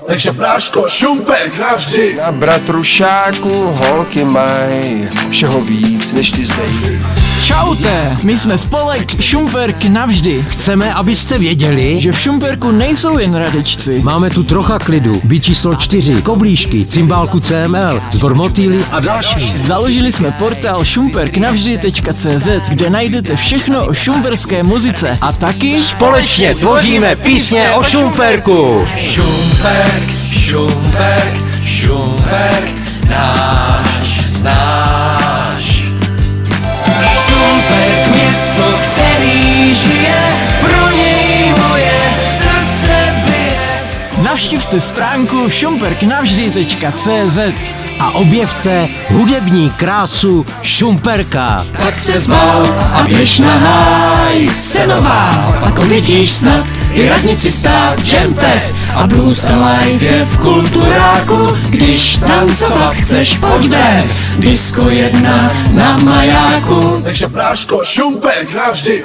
Takže práško, Šumperk navždy. Na bratrušáku holky maj všeho víc než ty zdejdy. Čaute, my jsme spolek Šumperk navždy. Chceme, abyste věděli, Že v Šumperku nejsou jen radečci. máme tu trocha klidu, byt číslo 4, koblížky, cymbálku CML, sbor motýly a další. Založili jsme portál šumperknavždy.cz, kde najdete všechno o šumperské muzice a taky Společně tvoříme písně o Šumperku. Šumperk, Šumperk, Šumperk, náš znáš. Šumperk, město, který žije, pro něj moje srdce bije. navštivte stránku šumperknavždy.cz. A objevte hudební krásu Šumperka. Tak se zbal a běž na háj, Senová, pak uvidíš snad i radnici stát. Jamfest a Blues Alive je v Kulturáku, když tancovat chceš, pojď ven, Disco 1 na majáku. Takže práško, Šumperk navždy.